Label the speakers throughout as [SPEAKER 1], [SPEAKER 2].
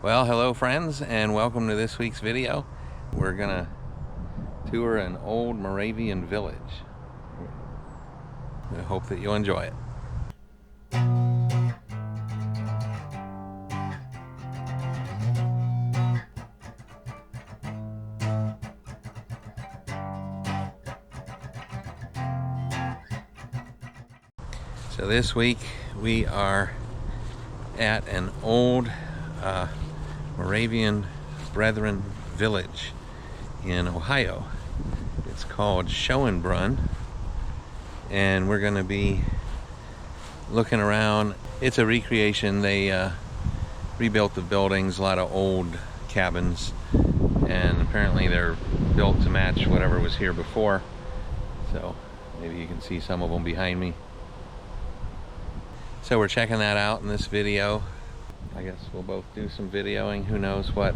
[SPEAKER 1] Well, hello friends, and welcome to this week's video. We're gonna tour an old Moravian village. I hope that you'll enjoy it. So this week we are at an old Moravian Brethren village in Ohio. It's called Schoenbrunn, and we're going to be looking around. It's a recreation. They rebuilt the buildings, a lot of old cabins, and apparently they're built to match whatever was here before. So maybe you can see some of them behind me. So we're checking that out in this video. I guess we'll both do some videoing, who knows what.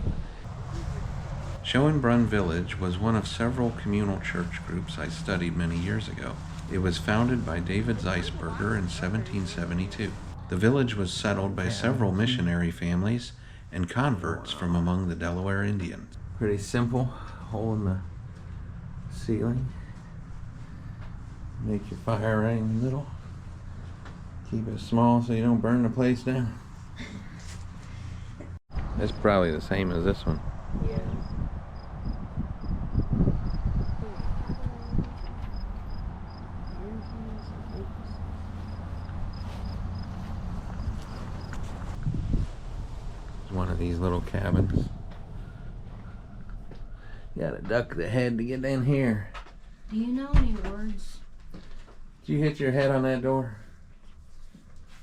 [SPEAKER 1] Schoenbrunn Village was one of several communal church groups I studied many years ago. It was founded by David Zeisberger in 1772. The village was settled by several missionary families and converts from among the Delaware Indians. Pretty simple, hole in the ceiling. Make your fire right in the middle. Keep it small so you don't burn the place down. It's probably the same as this one.
[SPEAKER 2] Yeah.
[SPEAKER 1] It's one of these little cabins. You gotta duck the head to get in here.
[SPEAKER 2] Do you know any words?
[SPEAKER 1] Did you hit your head on that door?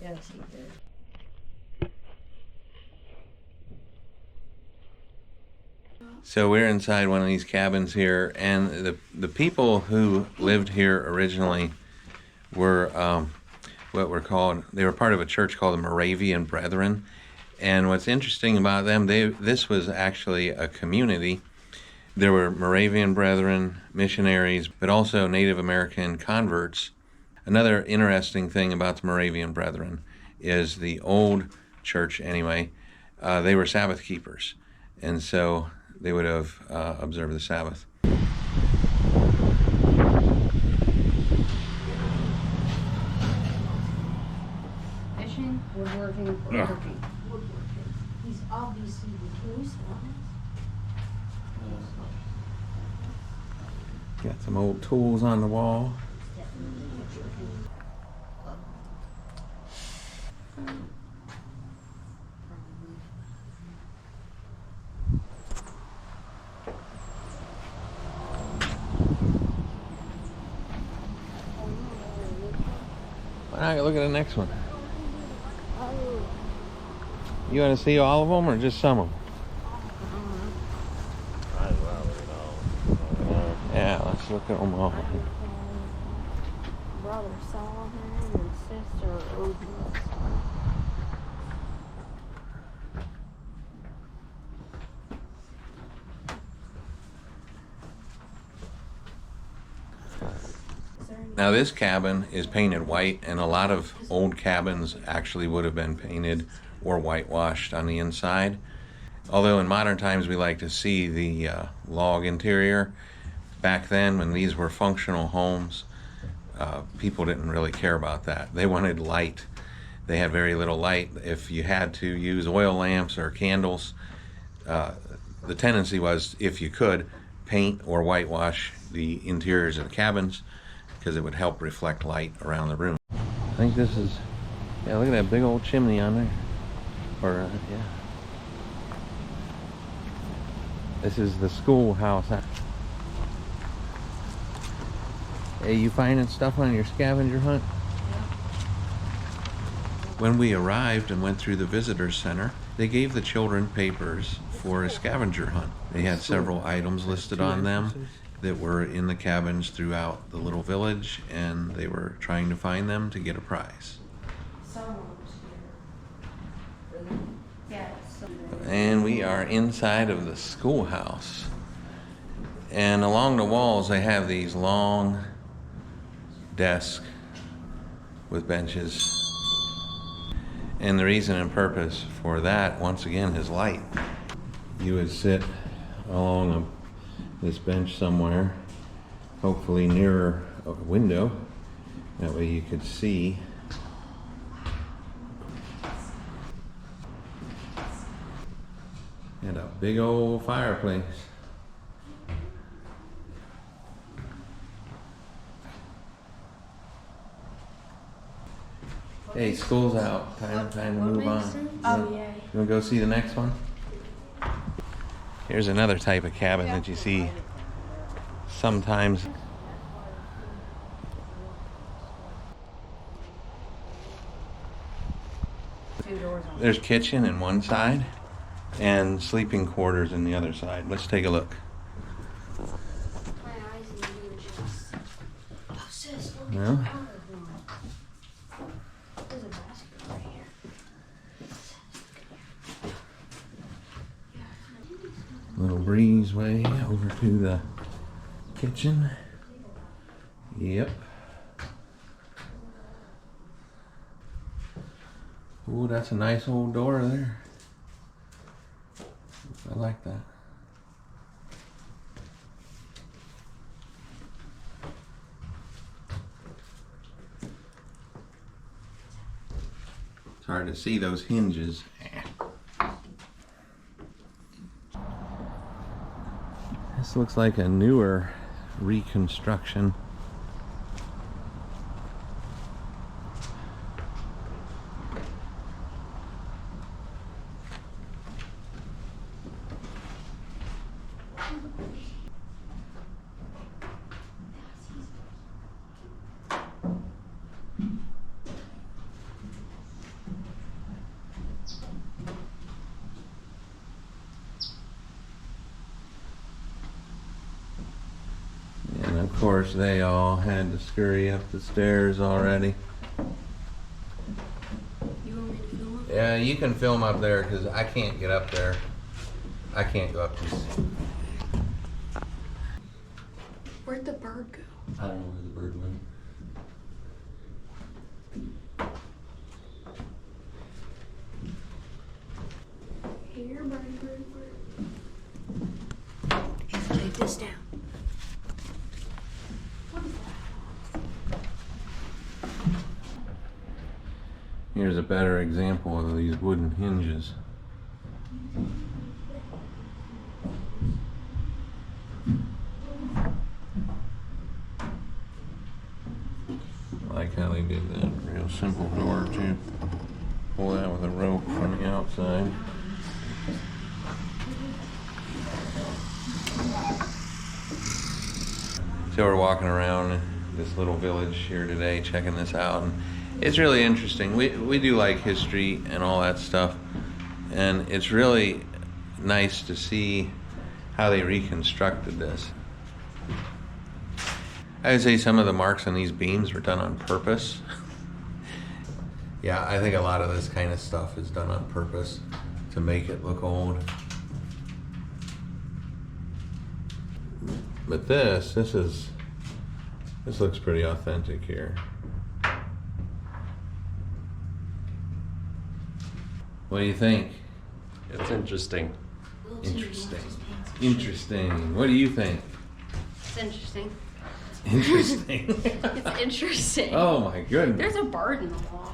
[SPEAKER 2] Yes, he did.
[SPEAKER 1] So we're inside one of these cabins here, and the people who lived here originally were what were called, they were part of a church called the Moravian Brethren. And what's interesting about them, this was actually a community. There were Moravian Brethren, missionaries, but also Native American converts. Another interesting thing about the Moravian Brethren is the old church anyway, they were Sabbath keepers. And so they would have observed the Sabbath.
[SPEAKER 2] Fishing, woodworking, photography. Woodworking. He's obviously the case one.
[SPEAKER 1] Got some old tools on the wall. Why not look at the next one? You want to see all of them or just some of them? Yeah, let's look at them all.
[SPEAKER 2] Brother Solomon and sister Odin.
[SPEAKER 1] Now this cabin is painted white, and a lot of old cabins actually would have been painted or whitewashed on the inside. Although in modern times we like to see the log interior. Back then, when these were functional homes, people didn't really care about that. They wanted light. They had very little light. If you had to use oil lamps or candles, the tendency was, if you could, paint or whitewash the interiors of the cabins, because it would help reflect light around the room. I think this is, yeah, look at that big old chimney on there. Or, yeah. This is the schoolhouse. Hey, you finding stuff on your scavenger hunt?
[SPEAKER 2] Yeah.
[SPEAKER 1] When we arrived and went through the visitor center, they gave the children papers for a scavenger hunt. They had several items listed on them that were in the cabins throughout the little village, and they were trying to find them to get a prize. And we are inside of the schoolhouse. And along the walls they have these long desks with benches. And the reason and purpose for that, once again, is light. You would sit along this bench somewhere, hopefully nearer a window. That way you could see. And a big old fireplace. Hey, school's out. Time to move on.
[SPEAKER 2] Oh, yeah.
[SPEAKER 1] You wanna go see the next one? Here's another type of cabin that you see sometimes. There's kitchen in one side and sleeping quarters in the other side. Let's take a look.
[SPEAKER 2] My eyes need to adjust. Oh, sis, look
[SPEAKER 1] No?
[SPEAKER 2] at the other one. There's a basket right here.
[SPEAKER 1] Little breezeway over to the kitchen. Yep. Ooh, that's a nice old door there. I like that. It's hard to see those hinges. This looks like a newer reconstruction. And of course they all had to scurry up the stairs already.
[SPEAKER 2] You want me to film it?
[SPEAKER 1] Yeah, you can film up there because I can't get up there. I can't go up these.
[SPEAKER 2] Where'd the bird go?
[SPEAKER 3] I don't know where the bird went.
[SPEAKER 2] Here, bird. Take this down. What is that?
[SPEAKER 1] Here's a better example of these wooden hinges. I like how they did that. Real simple door too. Pull that with a rope from the outside. So we're walking around this little village here today, checking this out, and it's really interesting. We do like history and all that stuff, and it's really nice to see how they reconstructed this. I would say some of the marks on these beams were done on purpose. Yeah, I think a lot of this kind of stuff is done on purpose to make it look old. But this looks pretty authentic here. What do you think?
[SPEAKER 3] It's interesting.
[SPEAKER 1] Interesting. Interesting. What do you think?
[SPEAKER 2] It's interesting.
[SPEAKER 1] Interesting.
[SPEAKER 2] It's interesting.
[SPEAKER 1] Oh my goodness.
[SPEAKER 2] There's a bird in the wall.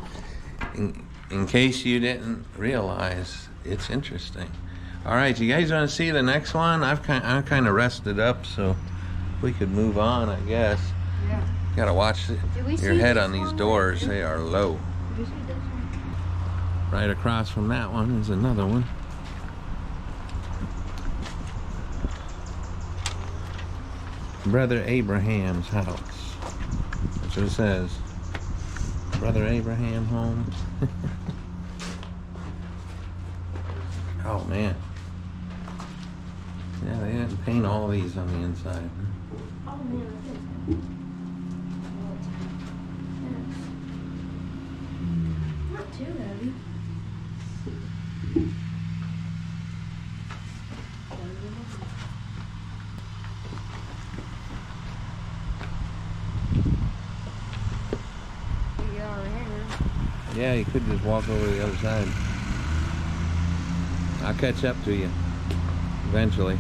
[SPEAKER 1] In case you didn't realize, it's interesting. All right, you guys want to see the next one? I'm kind of rested up, so we could move on, I guess.
[SPEAKER 2] Yeah.
[SPEAKER 1] Gotta watch
[SPEAKER 2] Did we
[SPEAKER 1] your
[SPEAKER 2] see
[SPEAKER 1] head
[SPEAKER 2] this
[SPEAKER 1] on these
[SPEAKER 2] one?
[SPEAKER 1] doors. They are low.
[SPEAKER 2] Did you see this one?
[SPEAKER 1] Right across from that one is another one. Brother Abraham's house. That's what it says. Brother Abraham home. Oh man. Yeah, they didn't paint all these on the inside.
[SPEAKER 2] Oh man, I think. Not too heavy. We got our hair.
[SPEAKER 1] Yeah, you could just walk over to the other side. I'll catch up to you eventually.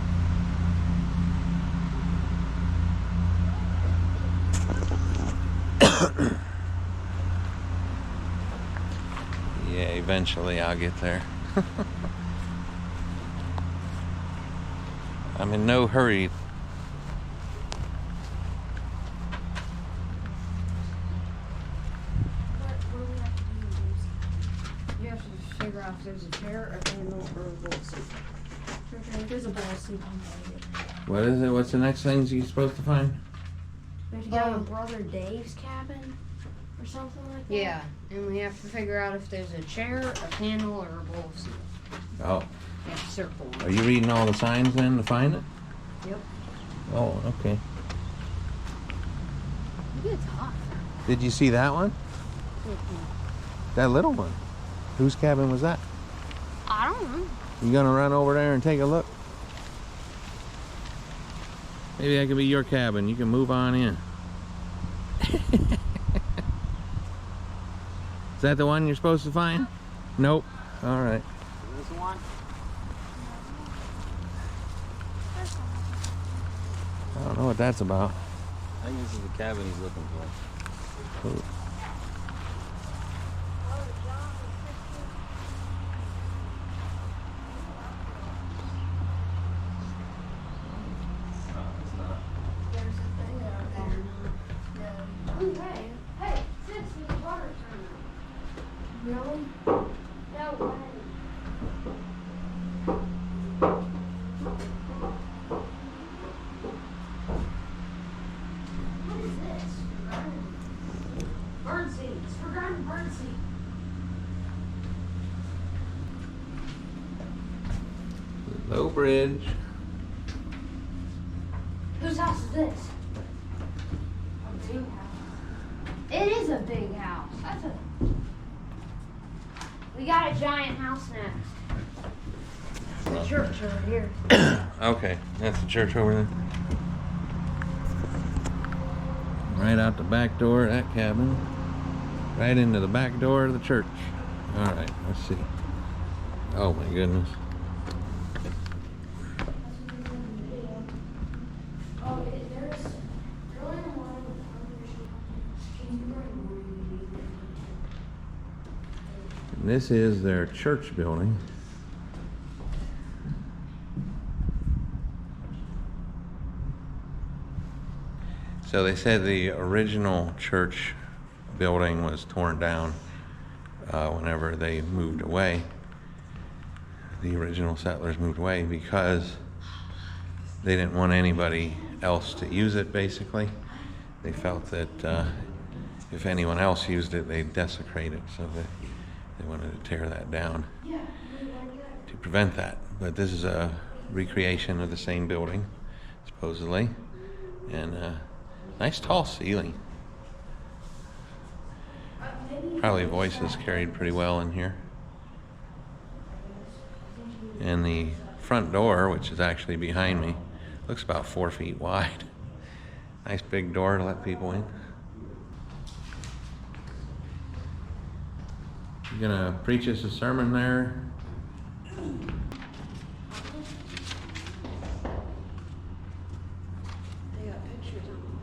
[SPEAKER 1] Yeah, eventually I'll get there. I'm in no hurry.
[SPEAKER 2] What do we have to do, James?
[SPEAKER 4] You have to figure out if there's a chair, a handle, or a bowl seat.
[SPEAKER 2] Okay, there's a bowl seat on
[SPEAKER 1] What is it? What's the next things you're supposed to find?
[SPEAKER 2] We have to go to Brother Dave's cabin or something like that.
[SPEAKER 4] Yeah, and we have to figure out if there's a chair, a handle, or a bowl seat.
[SPEAKER 1] Oh,
[SPEAKER 4] You have to circle
[SPEAKER 1] are
[SPEAKER 4] them.
[SPEAKER 1] you reading all the signs then to find it?
[SPEAKER 4] Yep.
[SPEAKER 1] Oh, okay.
[SPEAKER 4] It's hot.
[SPEAKER 1] Did you see that one? That little one? Whose cabin was that?
[SPEAKER 2] I don't know.
[SPEAKER 1] You gonna run over there and take a look? Maybe that could be your cabin. You can move on in. Is that the one you're supposed to find? Nope. All right.
[SPEAKER 5] This one?
[SPEAKER 1] I don't know what that's about.
[SPEAKER 5] I think this is the cabin he's looking for.
[SPEAKER 1] Ooh.
[SPEAKER 2] There's a thing out there. No. Hey, hey, sis, there's a water turner. Really? No way. What is this? Bird seeds. Forgotten bird seed.
[SPEAKER 1] Low bridge.
[SPEAKER 2] Whose house is this? A big house. It is a big house. That's a. We got a giant house next. The church over here.
[SPEAKER 1] Okay, that's the church over there. Right out the back door of that cabin. Right into the back door of the church. All right, let's see. Oh my goodness.
[SPEAKER 2] Oh, there's early in the morning with Schoenbrunn.
[SPEAKER 1] This is their church building. So they said the original church building was torn down whenever they moved away. The original settlers moved away because they didn't want anybody else to use it, basically. They felt that if anyone else used it, they'd desecrate it, so they wanted to tear that down to prevent that. But this is a recreation of the same building, supposedly, and nice tall ceiling. Probably voices carried pretty well in here. And the front door, which is actually behind me, looks about 4 feet wide. Nice big door to let people in. You gonna preach us a sermon there?
[SPEAKER 4] They got pictures on them.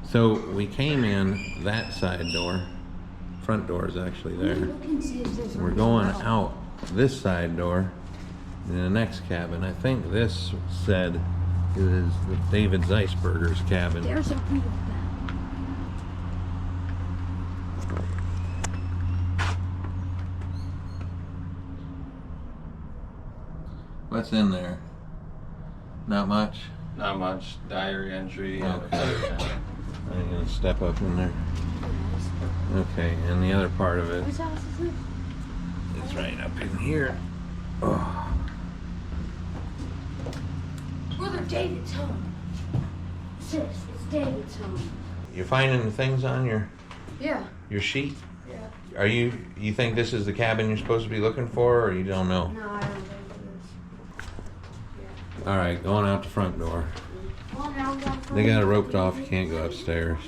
[SPEAKER 1] So we came in that side door. Front door is actually there.
[SPEAKER 2] Look and see if there's
[SPEAKER 1] We're going out this side door in the next cabin. I think this said it is David Zeisberger's cabin.
[SPEAKER 2] There's a real bed.
[SPEAKER 1] What's in there? Not much.
[SPEAKER 5] Not much. Diary entry.
[SPEAKER 1] Okay. I'm gonna step up in there. Okay, and the other part of it
[SPEAKER 2] Whose house is this?
[SPEAKER 1] is right up in here. Oh.
[SPEAKER 2] Brother David's home. Sis, it's David's home.
[SPEAKER 1] You're finding the things on your
[SPEAKER 4] Yeah.
[SPEAKER 1] sheet?
[SPEAKER 4] Yeah.
[SPEAKER 1] Are you think this is the cabin you're supposed to be looking for, or you don't know?
[SPEAKER 4] No, I don't think it is.
[SPEAKER 1] All right, going out the front door.
[SPEAKER 2] Well, now we gotta
[SPEAKER 1] They got it roped off. You can't go upstairs.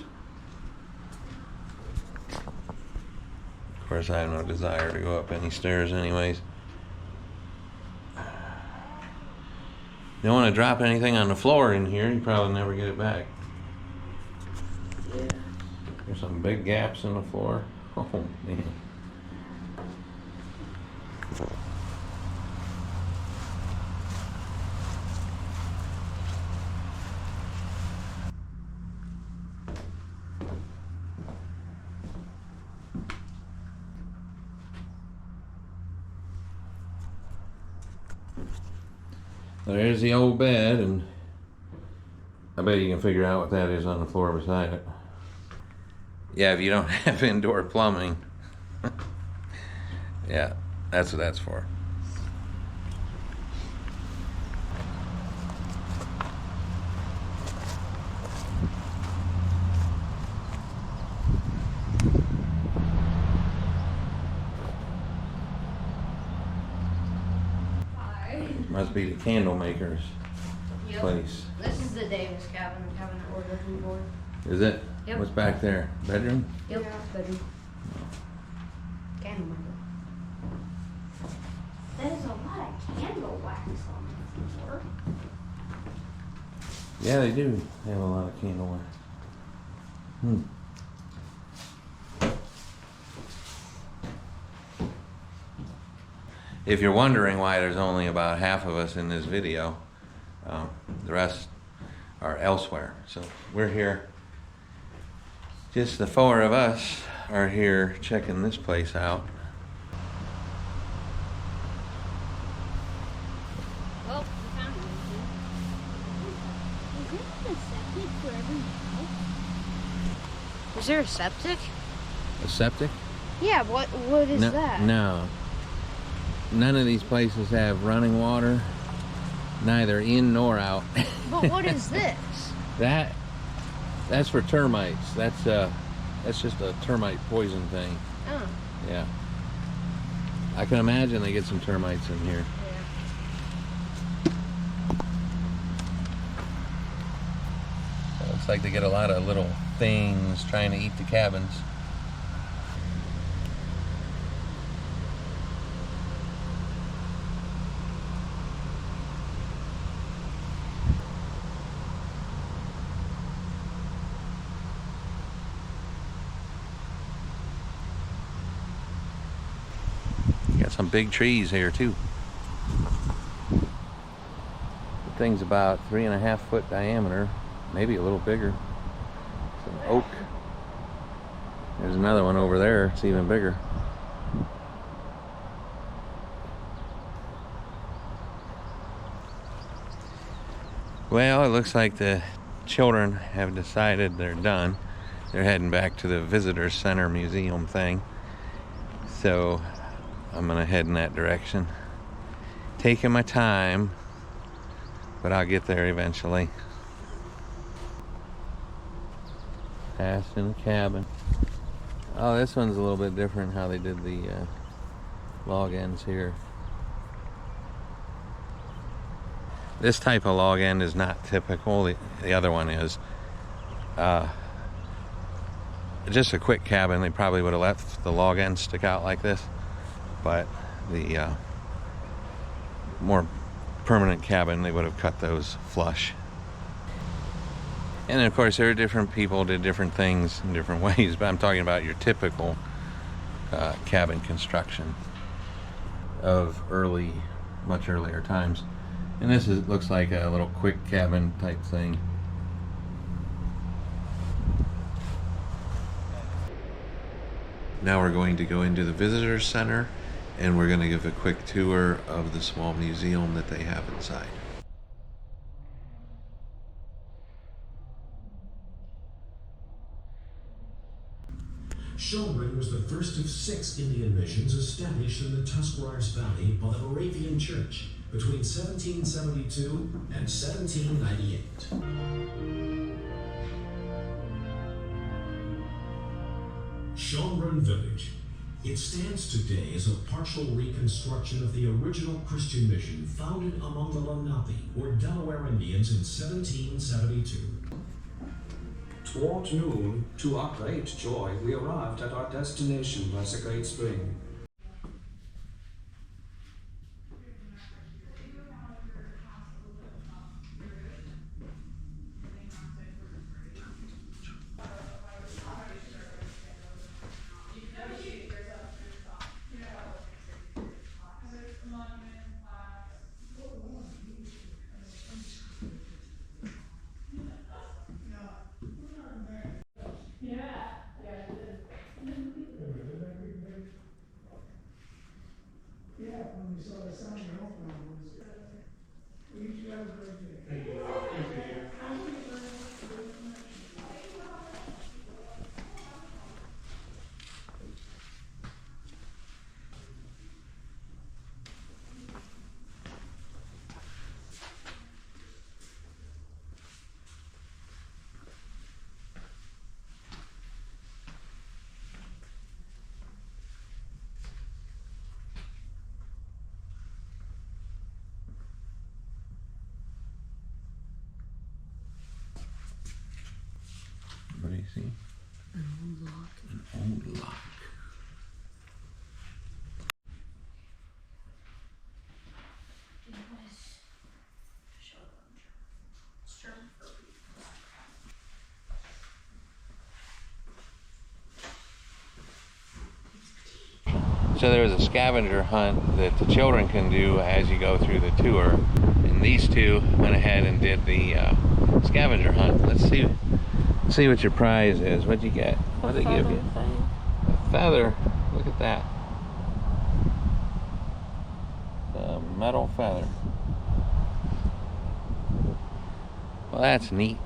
[SPEAKER 1] course, I have no desire to go up any stairs anyways. You don't want to drop anything on the floor in here, you probably never get it back.
[SPEAKER 2] Yeah.
[SPEAKER 1] There's some big gaps in the floor. Oh, man. There's the old bed, and I bet you can figure out what that is on the floor beside it. Yeah, if you don't have indoor plumbing. Yeah, that's what that's for.
[SPEAKER 2] Hi.
[SPEAKER 1] Must be the candle maker's
[SPEAKER 4] Yep.
[SPEAKER 1] place.
[SPEAKER 4] This is the Davis cabin, the cabin that we're looking for.
[SPEAKER 1] Is it?
[SPEAKER 4] Yep.
[SPEAKER 1] What's back there? Bedroom?
[SPEAKER 4] Yep,
[SPEAKER 2] Yeah.
[SPEAKER 4] bedroom. Candle maker.
[SPEAKER 2] There's a lot of candle wax on the floor.
[SPEAKER 1] Yeah, they do have a lot of candle wax. If you're wondering why there's only about half of us in this video, the rest are elsewhere. So we're here. Just the four of us are here checking this place out.
[SPEAKER 4] Well, we found it.
[SPEAKER 2] Is it the septic for every house?
[SPEAKER 4] Is there a septic?
[SPEAKER 1] A septic?
[SPEAKER 4] Yeah, what is
[SPEAKER 1] no,
[SPEAKER 4] that?
[SPEAKER 1] No. None of these places have running water, neither in nor out.
[SPEAKER 4] But what is this?
[SPEAKER 1] That's for termites. That's just a termite poison thing.
[SPEAKER 4] Oh,
[SPEAKER 1] Yeah. I can imagine they get some termites in here.
[SPEAKER 4] yeah.
[SPEAKER 1] It looks like they get a lot of little things trying to eat the cabins. Got some big trees here too. The thing's about 3.5 foot diameter, maybe a little bigger. Some oak. There's another one over there, it's even bigger. Well, it looks like the children have decided they're done. They're heading back to the visitor center museum thing. So I'm gonna head in that direction. Taking my time, but I'll get there eventually. Passing the cabin. Oh, this one's a little bit different how they did the log ends here. This type of log end is not typical. The other one is. Just a quick cabin, they probably would have let the log end stick out like this. But the more permanent cabin, they would have cut those flush. And of course, there are different people did different things in different ways, but I'm talking about your typical cabin construction of much earlier times. And this looks like a little quick cabin type thing. Now we're going to go into the visitor center and we're going to give a quick tour of the small museum that they have inside.
[SPEAKER 6] Schoenbrunn was the first of 6 Indian missions established in the Tuscarawas Valley by the Moravian Church between 1772 and 1798. Schoenbrunn Village. It stands today as a partial reconstruction of the original Christian mission founded among the Lenape, or Delaware Indians, in 1772.
[SPEAKER 7] Toward noon, to our great joy, we arrived at our destination by the Great Spring.
[SPEAKER 1] What do you see?
[SPEAKER 4] An old lock.
[SPEAKER 1] An old lock. So there's a scavenger hunt that the children can do as you go through the tour, and these two went ahead and did the scavenger hunt. Let's see what your prize is. What'd you get? What'd they give you? A feather. Look at that. A metal feather. Well, that's neat.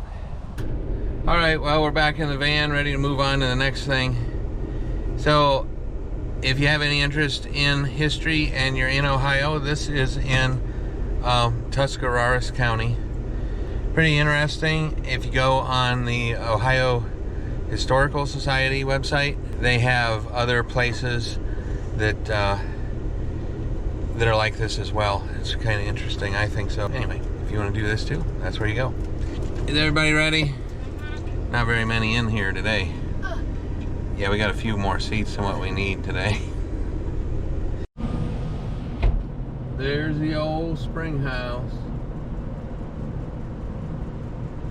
[SPEAKER 1] All right, well, we're back in the van, ready to move on to the next thing. So if you have any interest in history and you're in Ohio, this is in Tuscarawas County. Pretty interesting. If you go on the Ohio Historical Society website, they have other places that that are like this as well. It's kind of interesting, I think so. Anyway, if you want to do this too, that's where you go. Is everybody ready? Not very many in here today. Yeah, we got a few more seats than what we need today. There's the old spring house.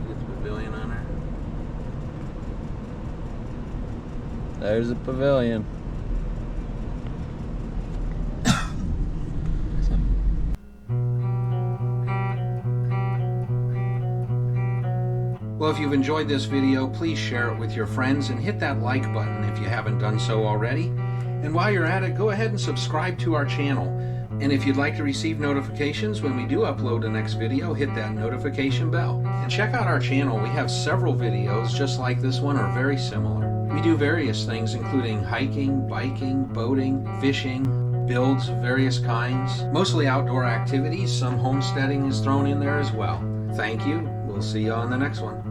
[SPEAKER 1] Get the pavilion on her.
[SPEAKER 5] There's a pavilion.
[SPEAKER 1] Well, if you've enjoyed this video, please share it with your friends and hit that like button if you haven't done so already. And while you're at it, go ahead and subscribe to our channel. And if you'd like to receive notifications when we do upload the next video, hit that notification bell. And check out our channel. We have several videos just like this one or very similar. We do various things including hiking, biking, boating, fishing, builds of various kinds, mostly outdoor activities. Some homesteading is thrown in there as well. Thank you. We'll see you on the next one.